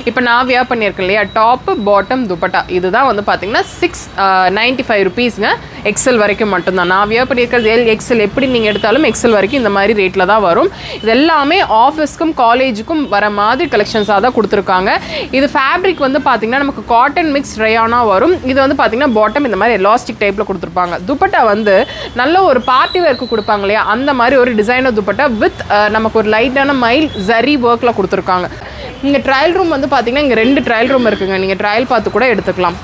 இப்போ நான் வியர் பண்ணியிருக்கேன் இல்லையா, டாப்பு பாட்டம் துப்பட்டா, இதுதான் வந்து பார்த்தீங்கன்னா 695 ருபீஸ்ங்க. எக்ஸல் வரைக்கும் மட்டும்தான் நான் வியர் பண்ணியிருக்கிறது. எல் எக்ஸல் எப்படி நீங்கள் எடுத்தாலும் எக்ஸல் வரைக்கும் இந்த மாதிரி ரேட்டில் தான் வரும். இது எல்லாமே ஆஃபீஸ்க்கும் காலேஜுக்கும் வர மாதிரி கலெக்ஷன்ஸாக தான் கொடுத்துருக்காங்க. இது ஃபேப்ரிக் வந்து பார்த்தீங்கன்னா நமக்கு காட்டன் மிக்ஸ் ரயானாக வரும். இது வந்து பார்த்தீங்கன்னா பாட்டம் இந்த மாதிரி எலாஸ்டிக் டைப்பில் கொடுத்துருப்பாங்க. துப்பட்டா வந்து நல்ல ஒரு பார்ட்டி வேர்க்கு கொடுப்பாங்க இல்லையா, அந்த மாதிரி ஒரு டிசைனர் துப்பட்டா வித் நமக்கு ஒரு லைட்டான மைல் ஜரி ஒர்க்கில் கொடுத்துருக்காங்க. இங்கே ட்ரையல் ரூம் வந்து பார்த்தீங்கன்னா இங்கே 2 ட்ரையல் ரூம் இருக்குங்க. நீங்கள் ட்ரையல் பார்த்து கூட எடுத்துக்கலாம்.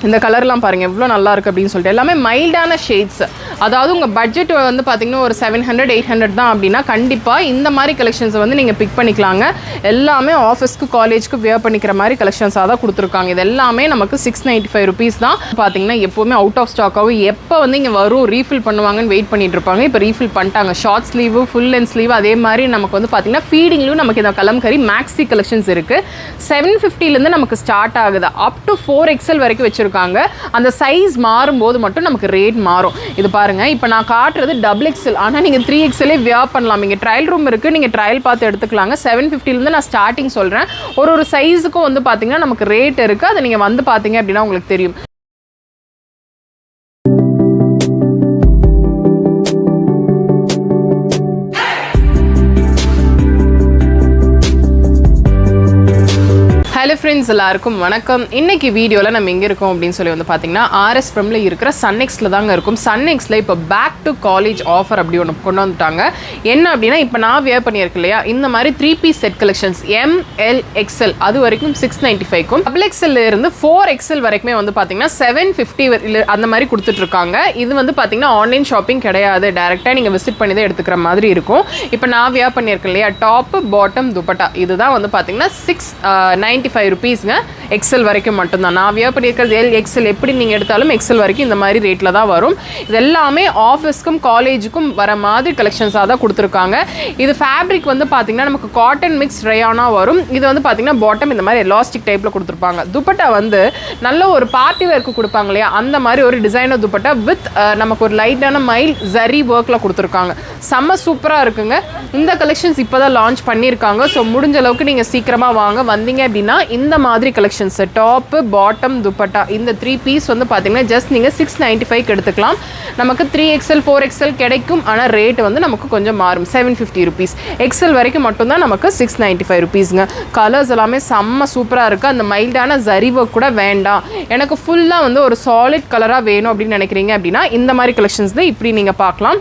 இந்த கலர்லாம் பாருங்கள் எவ்வளோ நல்லா இருக்குது அப்படின்னு சொல்லிட்டு. எல்லாமே மைல்டான ஷேட்ஸ். அதாவது உங்கள் பட்ஜெட் வந்து பார்த்திங்கன்னா ஒரு 700-800 தான் அப்படின்னா கண்டிப்பாக இந்த மாதிரி கலெக்ஷன்ஸை வந்து நீங்கள் பிக் பண்ணிக்கலாங்க. எல்லாமே ஆஃபீஸ்க்கு காலேஜ்க்கு வியர் பண்ணிக்கிற மாதிரி கலெக்ஷன்ஸாக தான் கொடுத்துருக்காங்க. இது எல்லாமே நமக்கு 695 ருபீஸ் தான். பார்த்தீங்கன்னா எப்போவுமே அவுட் ஆஃப் ஸ்டாக்காகவும் எப்போ வந்து இங்கே வரும் ரீஃபில் பண்ணுவாங்கன்னு வெயிட் பண்ணிட்டு இருப்பாங்க. இப்போ ரீஃபில் பண்ணிட்டாங்க. Short sleeve, full length sleeve, அதே மாதிரி நமக்கு வந்து பார்த்திங்கன்னா ஃபீடிங்லையும் நமக்கு இந்த கலம்கரி மேக்ஸி கலெக்ஷன்ஸ் இருக்குது. 750லேருந்து நமக்கு ஸ்டார்ட் ஆகுது. அப் டு 4XL வரைக்கும் வச்சுருக்காங்க. அந்த சைஸ் மாறும்போது மட்டும் நமக்கு ரேட் மாறும். இது பாருங்க, இப்போ நான் காட்டுறது XXL, ஆனால் நீங்கள் 3XL வியர் பண்ணலாம். இங்கே ட்ரையல் ரூம் இருக்குது, நீங்கள் ட்ரையல் பார்த்து எடுத்துக்கலாங்க. 750லேருந்து நான் ஸ்டார்டிங் சொல்கிறேன். ஒரு சைஸுக்கும் வந்து பார்த்தீங்கன்னா நமக்கு ரேட் இருக்குது. அதை நீங்கள் வந்து பார்த்தீங்க அப்படின்னா உங்களுக்கு தெரியும். ஹலோ ஃப்ரெண்ட்ஸ், எல்லாருக்கும் வணக்கம். இன்றைக்கி வீடியோவில் நம்ம எங்கே இருக்கோம் அப்படின்னு சொல்லி வந்து பார்த்தீங்கன்னா RS Premல இருக்கிற சன்நெக்ஸில் தாங்க இருக்கும். சன்நெக்ஸில் இப்போ பேக் டு காலேஜ் ஆஃபர் அப்படி ஒன்று கொண்டு வந்துட்டாங்க. என்ன அப்படின்னா, இப்போ நான் வியர் பண்ணியிருக்கேன் இல்லையா, இந்த மாதிரி 3-piece செட் கலெக்ஷன்ஸ் MLXL அது வரைக்கும் 695க்கும், XXL இருந்து 4XL வரைக்குமே வந்து பார்த்தீங்கன்னா 750 அந்த மாதிரி கொடுத்துட்ருக்காங்க. இது வந்து பார்த்தீங்கன்னா ஆன்லைன் ஷாப்பிங் கிடையாது, டேரெக்டாக நீங்கள் விசிட் பண்ணி தான் எடுத்துக்கிற மாதிரி இருக்கும். இப்போ நான் வியர் பண்ணியிருக்கேன் இல்லையா, டாப்பு பாட்டம் துப்பட்டா, இதுதான் வந்து பார்த்தீங்கன்னா 695 ருபீஸ்ங்க. எக்ஸல் வரைக்கும் மட்டும்தான் நான் வியர் பண்ணியிருக்கிறது. எல் எக்ஸல் எப்படி நீங்கள் எடுத்தாலும் எக்ஸல் வரைக்கும் இந்த மாதிரி ரேட்டில் தான் வரும். இது எல்லாமே ஆஃபீஸ்க்கும் காலேஜுக்கும் வர மாதிரி கலெக்ஷன்ஸாக தான் கொடுத்துருக்காங்க. இது ஃபேப்ரிக் வந்து பார்த்தீங்கன்னா நமக்கு காட்டன் மிக்ஸ் ரயானாக வரும். இது வந்து பார்த்தீங்கன்னா பாட்டம் இந்த மாதிரி எலாஸ்டிக் டைப்பில் கொடுத்துருப்பாங்க. துப்பட்டா வந்து நல்ல ஒரு பார்ட்டி வேர்க்கு கொடுப்பாங்க இல்லையா, அந்த மாதிரி ஒரு டிசைனர் துப்பட்டா வித் நமக்கு ஒரு லைட்டான மைல் ஜரி ஒர்க்கில் கொடுத்துருக்காங்க. செம்ம சூப்பராக இருக்குங்க. இந்த கலெக்ஷன்ஸ் இப்போ தான் லான்ச் பண்ணியிருக்காங்க. ஸோ முடிஞ்ச அளவுக்கு நீங்கள் சீக்கிரமாக வந்தீங்க அப்படின்னா இந்த மாதிரி கலெக்ஷன்ஸ் டாப்பு பாட்டம் துப்பட்டா இந்த 3 பீஸ் வந்து பார்த்தீங்கன்னா ஜஸ்ட் நீங்கள் 695க்கு எடுத்துக்கலாம். நமக்கு 3XL 4XL கிடைக்கும். ஆனால் ரேட் வந்து நமக்கு கொஞ்சம் மாறும். 750 ருபீஸ். எக்ஸல் வரைக்கும் மட்டும்தான் நமக்கு 695 ருபீஸுங்க. கலர்ஸ் எல்லாமே செம்ம சூப்பராக இருக்குது. அந்த மைல்டான ஜரி ஒர்க் கூட வேண்டாம், எனக்கு ஃபுல்லாக வந்து ஒரு சாலிட் கலராக வேணும் அப்படின்னு நினைக்கிறீங்க அப்படின்னா இந்த மாதிரி கலெக்ஷன்ஸ் தான் இப்படி நீங்கள் பார்க்கலாம்.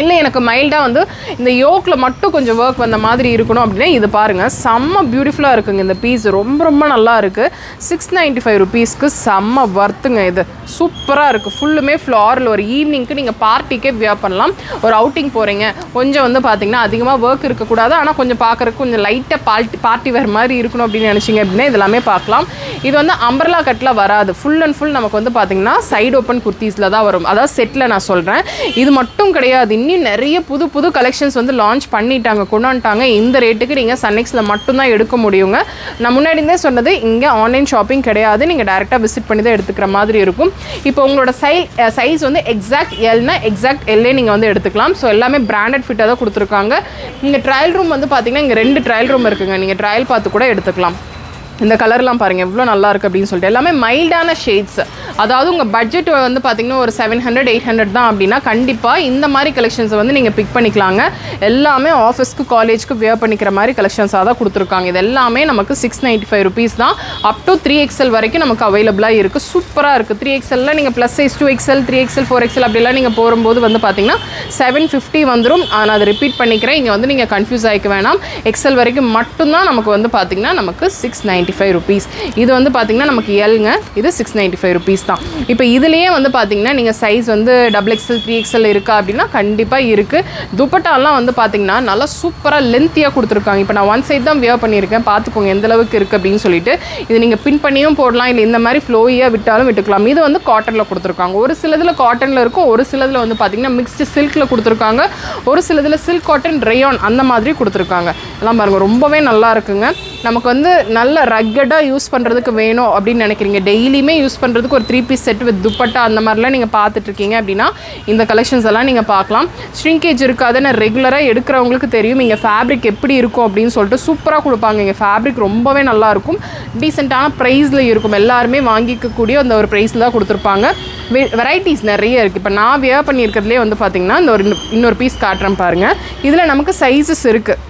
இல்லை எனக்கு மைல்டாக வந்து இந்த யோக்கில் மட்டும் கொஞ்சம் ஒர்க் வந்த மாதிரி இருக்கணும் அப்படின்னா இது பாருங்கள், செம்ம பியூட்டிஃபுல்லாக இருக்குங்க. இந்த பீஸ் ரொம்ப ரொம்ப நல்லா இருக்குது. 695 ருபீஸ்க்கு செம்ம வர்த்துங்க. இது சூப்பராக இருக்குது. ஃபுல்லுமே ஃப்ளாரில் ஒரு ஈவினிங்க்கு நீங்கள் பார்ட்டிக்கே வியர் பண்ணலாம். ஒரு அவுட்டிங் போகிறீங்க, கொஞ்சம் வந்து பார்த்தீங்கன்னா அதிகமாக ஒர்க் இருக்கக்கூடாது, ஆனால் கொஞ்சம் பார்க்குறதுக்கு கொஞ்சம் லைட்டாக பார்ட்டி வேறு மாதிரி இருக்கணும் அப்படின்னு நினச்சிங்க அப்படின்னா இதெல்லாமே பார்க்கலாம். இது வந்து அம்பர்லா கட்டில் வராது. ஃபுல் அண்ட் ஃபுல் நமக்கு வந்து பார்த்தீங்கன்னா சைடு ஓப்பன் குர்த்தீஸில் தான் வரும். அதாவது செட்டில் நான் சொல்கிறேன். இது மட்டும் கிடையாது, இன்னும் நிறைய புது கலெக்ஷன்ஸ் வந்து லான்ச் பண்ணிட்டாங்க, கொண்டு வந்துட்டாங்க. இந்த ரேட்டுக்கு நீங்கள் சன்நெக்ஸில் மட்டும்தான் எடுக்க முடியுங்க. நான் முன்னாடியே சொன்னது, இங்கே ஆன்லைன் ஷாப்பிங் கிடையாது, நீங்கள் டேரெக்டாக விசிட் பண்ணி தான் எடுத்துக்கிற மாதிரி இருக்கும். இப்போ உங்களோட சைஸ் வந்து எக்ஸாக்ட் எல்னா எக்ஸாக்ட் எல்லே நீங்கள் வந்து எடுத்துக்கலாம். ஸோ எல்லாமே பிராண்டட் ஃபிட்டாக தான் கொடுத்துருக்காங்க. இங்கே ட்ரையல் ரூம் வந்து பார்த்தீங்கன்னா இங்கே 2 ட்ரையல் ரூம் இருக்குங்க. நீங்கள் ட்ரையல் பார்த்து கூட எடுத்துக்கலாம். இந்த கலர்லாம் பாருங்கள் எவ்வளோ நல்லா இருக்குது அப்படின்னு சொல்லிட்டு. எல்லாமே மைல்டான ஷேட்ஸ். அதாவது உங்கள் பட்ஜெட் வந்து பார்த்திங்கன்னா ஒரு 700-800 தான் அப்படின்னா கண்டிப்பாக இந்த மாதிரி கலெக்ஷன்ஸை வந்து நீங்கள் பிக் பண்ணிக்கலாங்க. எல்லாமே ஆஃபீஸ்க்கு காலேஜ்க்கு வியர் பண்ணிக்கிற மாதிரி கலெக்ஷன்ஸாக தான் கொடுத்துருக்காங்க. இது எல்லாமே நமக்கு 695 ருபீஸ் தான். அப் டு 3XL வரைக்கும் நமக்கு அவைலபிளாக இருக்குது. சூப்பராக இருக்குது. 3XL நீங்கள் plus size 2XL 3XL 4XL அப்படிலாம் நீங்கள் போகும்போது வந்து பார்த்திங்கன்னா 750 வந்துடும். நான் அதை ரிப்பீட் பண்ணிக்கிறேன், இங்கே வந்து நீங்கள் கன்ஃபியூஸ் ஆகிக்க வேணாம். எக்ஸல் வரைக்கும் மட்டும்தான் நமக்கு வந்து பார்த்திங்கன்னா நமக்கு 695 ருபீஸ். இது வந்து பார்த்திங்கன்னா நமக்கு எல்ங்க, இது 695 ருபீஸ் தான். இப்போ இதுலேயே வந்து பார்த்தீங்கன்னா நீங்கள் சைஸ் வந்து XXL 3XL இருக்கா அப்படின்னா கண்டிப்பாக இருக்குது. துப்பட்டாலாம் வந்து பார்த்தீங்கன்னா நல்லா சூப்பராக லென்த்தியாக கொடுத்துருக்காங்க. இப்போ நான் ஒன் சைட் தான் வியர் பண்ணியிருக்கேன், பார்த்துக்கோங்க எந்த அளவுக்கு இருக்குது அப்படின்னு சொல்லிட்டு. இது நீங்கள் பின் பண்ணியும் போடலாம், இல்லை இந்த மாதிரி ஃப்ளோயாக விட்டாலும் விட்டுக்கலாம். இது வந்து காட்டனில் கொடுத்துருக்காங்க. ஒரு சிலதில் காட்டனில் இருக்கும், ஒரு சிலதில் வந்து பார்த்தீங்கன்னா மிக்ஸ்டு சில்கில் கொடுத்துருக்காங்க, ஒரு சிலதில் சில்க் காட்டன் ரேயான் அந்த மாதிரி கொடுத்துருக்காங்க. எல்லாம் பாருங்கள் ரொம்பவே நல்லா இருக்குங்க. நமக்கு வந்து நல்ல ரக்கடாக யூஸ் பண்ணுறதுக்கு வேணும் அப்படின்னு நினைக்கிறீங்க, டெய்லியுமே யூஸ் பண்ணுறதுக்கு ஒரு 3 பீஸ் செட் வித் துப்பட்டா அந்த மாதிரிலாம் நீங்கள் பார்த்துட்ருக்கீங்க அப்படின்னா இந்த கலெக்ஷன்ஸ் எல்லாம் நீங்கள் பார்க்கலாம். ஷ்ரிங்கேஜ் இருக்காது, நான் ரெகுலராக எடுக்கிறவங்களுக்கு தெரியும் இங்கே ஃபேப்ரிக் எப்படி இருக்கும் அப்படின்னு சொல்லிட்டு சூப்பராக கொடுப்பாங்க. இங்கே ஃபேப்ரிக் ரொம்பவே நல்லாயிருக்கும், டீசெண்டான ப்ரைஸில் இருக்கும், எல்லாருமே வாங்கிக்கக்கூடிய அந்த ஒரு ப்ரைஸில் தான் கொடுத்துருப்பாங்க. வெரைட்டிஸ் நிறைய இருக்குது. இப்போ நான் வியர் பண்ணியிருக்கிறதுலே வந்து பார்த்திங்கன்னா இந்த ஒரு இன்னொரு பீஸ் காட்டுறேன் பாருங்கள். இதில் நமக்கு சைஸஸ் இருக்குது.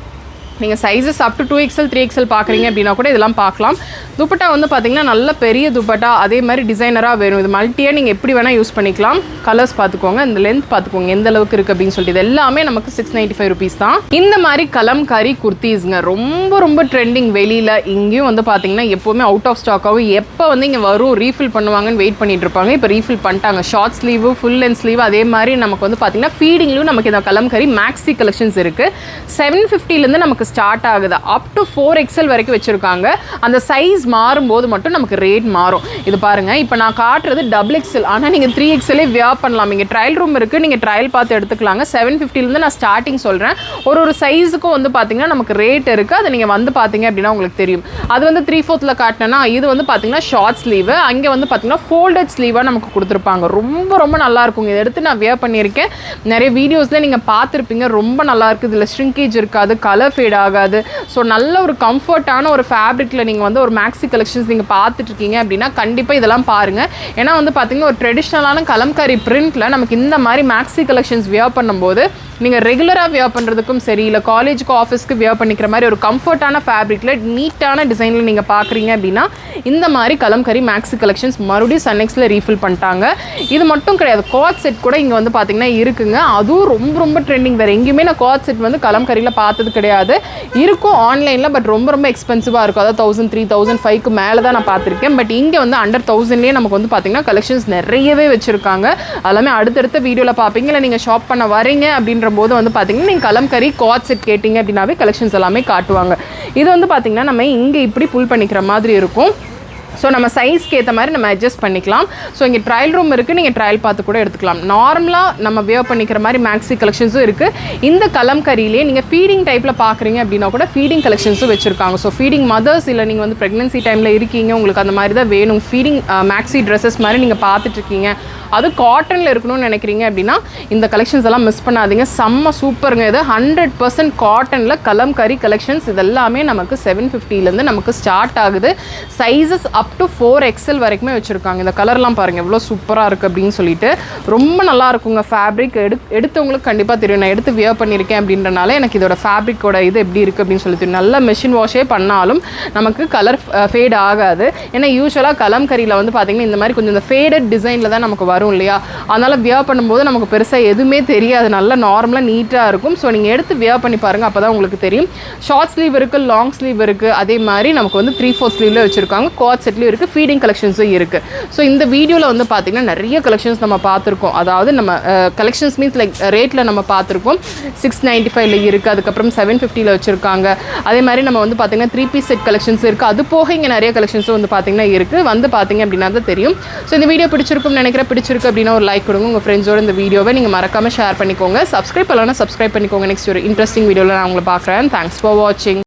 நீங்கள் sizes up to 2XL 3XL பார்க்குறீங்க அப்படின்னா கூட இதெல்லாம் பார்க்கலாம். துப்பட்டா வந்து பார்த்திங்கன்னா நல்ல பெரிய துப்பட்டா, அதே மாதிரி டிசைனராக வேணும். இது மல்ட்டியாக நீங்கள் எப்படி வேணால் யூஸ் பண்ணிக்கலாம். கலர்ஸ் பார்த்துக்கோங்க, இந்த லென்த் பார்த்துக்கோங்க எந்த அளவுக்கு இருக்குது அப்படின்னு சொல்லிட்டு. இது எல்லாமே நமக்கு 695 ருபீஸ் தான். இந்த மாதிரி கலம்காரி குர்த்திஸ்ங்க ரொம்ப ரொம்ப ட்ரெண்டிங். வெளியில் இங்கேயும் வந்து பார்த்திங்கன்னா எப்போவுமே அவுட் ஆஃப் ஸ்டாக் ஆகும். எப்போ வந்து இங்கே வரும் ரீஃபில் பண்ணுவாங்கன்னு வெயிட் பண்ணிட்டு இருப்பாங்க. இப்போ ரீஃபில் பண்ணிட்டாங்க. Short sleeve, full length sleeve, அதே மாதிரி நமக்கு வந்து பார்த்திங்கன்னா ஃபீடிங்லையும் நமக்கு இந்த கலம்காரி மேக்ஸி கலெக்ஷன்ஸ் இருக்குது. 750லேருந்து நமக்கு ஸ்டார்ட் ஆகுது, அப் டு 4XL வரைக்கும் வச்சுருக்காங்க. அந்த சைஸ் மாறும்போது மட்டும் நமக்கு ரேட் மாறும். இது பாருங்கள், இப்போ நான் காட்டுறது XXL, ஆனால் நீங்கள் 3XL வியர் பண்ணலாம். இங்கே ட்ரையல் ரூம் இருக்குது, நீங்கள் ட்ரையல் பார்த்து எடுத்துக்கலாங்க. 750லேருந்து நான் ஸ்டார்டிங் சொல்கிறேன். ஒரு சைஸுக்கும் வந்து பார்த்திங்கன்னா நமக்கு ரேட் இருக்குது. அதை நீங்கள் வந்து பார்த்தீங்க அப்படின்னா உங்களுக்கு தெரியும். அது வந்து 3/4 காட்டினேன்னா இது வந்து பார்த்திங்கன்னா ஷார்ட் ஸ்லீவு, அங்கே வந்து பார்த்திங்கன்னா ஃபோல்டட் ஸ்லீவாக நமக்கு கொடுத்துருப்பாங்க. ரொம்ப ரொம்ப நல்லாயிருக்கும். இதை எடுத்து நான் வியர் பண்ணியிருக்கேன், நிறைய வீடியோஸில் நீங்கள் பார்த்துருப்பீங்க. ரொம்ப நல்லாயிருக்கு. இதில் ஷ்ரிங்கேஜ் இருக்காது, கலர் ஃபேட் ஆகாது. ஸோ நல்ல ஒரு கம்ஃபர்ட்டான ஒரு ஃபேப்ரிக்கில் நீங்கள் வந்து ஒரு மேக்ஸி கலெக்ஷன்ஸ் நீங்கள் பார்த்துட்ருக்கீங்க அப்படின்னா கண்டிப்பாக இதெல்லாம் பாருங்கள். ஏன்னா வந்து பார்த்திங்கன்னா ஒரு ட்ரெடிஷ்னலான கலம்காரி பிரிண்டில் நமக்கு இந்த மாதிரி மேக்ஸி கலெக்ஷன்ஸ் வியர் பண்ணும்போது நீங்கள் ரெகுலராக வியர் பண்ணுறதுக்கும் சரி, இல்லை காலேஜுக்கு ஆஃபீஸ்க்கு வியர் பண்ணிக்கிற மாதிரி ஒரு கம்ஃபர்ட்டான ஃபேப்ரிக்கில் நீட்டான டிசைனில் நீங்கள் பார்க்குறீங்க அப்படின்னா இந்த மாதிரி கலம்காரி மேக்ஸி கலெக்ஷன்ஸ் மறுபடியும் சன்னெக்ஸில் ரீஃபில் பண்ணிட்டாங்க. இது மட்டும் கிடையாது, காட் செட் கூட இங்கே வந்து பார்த்திங்கன்னா இருக்குங்க. அதுவும் ரொம்ப ரொம்ப ட்ரெண்டிங். வேறு எங்கேயுமே நான் காட் செட் வந்து கலம்காரியில் பார்த்தது கிடையாது. இருக்கும் ஆன்லைனில், பட் ரொம்ப ரொம்ப எக்ஸ்பென்சிவாக இருக்கும். அதாவது 1000, 3000, 5க்கு மேலே தான் நான் பார்த்துருக்கேன். பட் இங்கே வந்து அண்டர் 1000லேயே நமக்கு வந்து பார்த்திங்கன்னா கலெக்ஷன்ஸ் நிறையவே வச்சுருக்காங்க. எல்லாமே அடுத்தடுத்த வீடியோவில் பார்ப்பீங்க. இல்லை நீங்கள் ஷாப் பண்ண வரீங்க அப்படின்ற போது வந்து பார்த்தீங்கன்னா நீங்கள் கலம்காரி காட் செட் கேட்டிங்க அப்படின்னாவே கலெக்ஷன்ஸ் எல்லாமே காட்டுவாங்க. இது வந்து பார்த்திங்கன்னா நம்ம இங்கே இப்படி புல் பண்ணிக்கிற மாதிரி இருக்கும். ஸோ நம்ம சைஸ்க்கு ஏற்ற மாதிரி நம்ம அட்ஜஸ்ட் பண்ணிக்கலாம். ஸோ இங்கே ட்ரையல் ரூம் இருக்குது, நீங்கள் ட்ரையல் பார்த்து கூட எடுத்துக்கலாம். நார்மலாக நம்ம வியர் பண்ணிக்கிற மாதிரி மேக்ஸி கலெக்ஷன்ஸும் இருக்குது. இந்த கலம்கரியிலே நீங்கள் ஃபீடிங் டைப்பில் பார்க்குறீங்க அப்படின்னா கூட ஃபீடிங் கலெக்ஷன்ஸும் வச்சுருக்காங்க. ஸோ ஃபீடிங் மதர்ஸ், இல்லை நீங்கள் வந்து ப்ரெக்னன்சி டைமில் இருக்கீங்க, உங்களுக்கு அந்த மாதிரி தான் வேணும், ஃபீடிங் மேக்ஸி ட்ரெஸ்ஸஸ் மாதிரி நீங்கள் பார்த்துட்ருக்கீங்க, அது காட்டனில் இருக்கணும்னு நினைக்கிறீங்க அப்படின்னா இந்த கலெக்ஷன்ஸ் எல்லாம் மிஸ் பண்ணாதீங்க. செம்ம சூப்பருங்க. இது 100% காட்டனில் கலம்கரி கலெக்ஷன்ஸ். இதெல்லாமே நமக்கு 750லேருந்து நமக்கு ஸ்டார்ட் ஆகுது. சைஸஸ் அப் டு 4XL வரைக்குமே வச்சுருக்காங்க. இந்த கலர்லாம் பாருங்கள் எவ்வளோ சூப்பராக இருக்குது அப்படின்னு சொல்லிட்டு. ரொம்ப நல்லா இருக்குங்க ஃபேப்ரிக். எடுத்தவங்களுக்கு கண்டிப்பாக தெரியும். நான் எடுத்து வியர் பண்ணியிருக்கேன் அப்படின்றனால எனக்கு இதோட ஃபேப்ரிக்கோட இது எப்படி இருக்குது அப்படின்னு சொல்லிட்டு. நல்லா மெஷின் வாஷே பண்ணாலும் நமக்கு கலர் ஃபேட் ஆகாது. ஏன்னா யூஸ்வலாக கலம்கரியில் வந்து பார்த்திங்கன்னா இந்த மாதிரி கொஞ்சம் இந்த ஃபேடட் டிசைனில் தான் நமக்கு வரும் இல்லையா, அதனால் வியர் பண்ணும்போது நமக்கு பெருசாக எதுவுமே தெரியாது, நல்லா நார்மலாக நீட்டாக இருக்கும். ஸோ நீங்கள் எடுத்து வியர் பண்ணி பாருங்கள், அப்போ தான் உங்களுக்கு தெரியும். ஷார்ட் ஸ்லீவ் இருக்குது, லாங் ஸ்லீவ் இருக்குது, அதே மாதிரி நமக்கு வந்து 3/4 ஸ்லீவில் வச்சுருக்காங்க. காட் செட்லேயும் இருக்குது, ஃபீடிங் கலெக்ஷன்ஸும் இருக்குது. ஸோ இந்த வீடியோவில் வந்து பார்த்திங்கன்னா நிறைய கலெக்ஷன்ஸ் நம்ம பார்த்துருக்கோம். அதாவது நம்ம கலெக்ஷன்ஸ் மீன்ஸ் லைக் ரேட்டில் நம்ம பார்த்துருக்கோம். 695ல் இருக்குது, அதுக்கப்புறம் 750ல் வச்சுருக்காங்க. அதே மாதிரி நம்ம வந்து பார்த்திங்கன்னா 3 பீஸ் செட் கலெக்ஷன்ஸ் இருக்குது. அது போக இங்கே நிறைய கலெக்ஷன்ஸும் வந்து பார்த்திங்கன்னா இருக்குது. வந்து பார்த்திங்க அப்படின்னா தான் தெரியும். ஸோ இந்த வீடியோ பிடிச்சிருக்கும்னு நினைக்கிறேன். பிடிச்சிருக்கு அப்படின்னா ஒரு லைக் கொடுங்க. உங்கள் ஃப்ரெண்ட்ஸோட இந்த வீடியோவை நீங்கள் மறக்காமல் ஷேர் பண்ணிக்கோங்க. சப்ஸ்கிரைப் பண்ணலாம், சப்ஸ்கிரைப் பண்ணிக்கோங்க. நெக்ஸ்ட் ஒரு இன்ட்ரெஸ்டிங் வீடியோவில் நான் உங்களை பார்க்குறேன். தேங்க்ஸ் ஃபார் வாட்சிங்.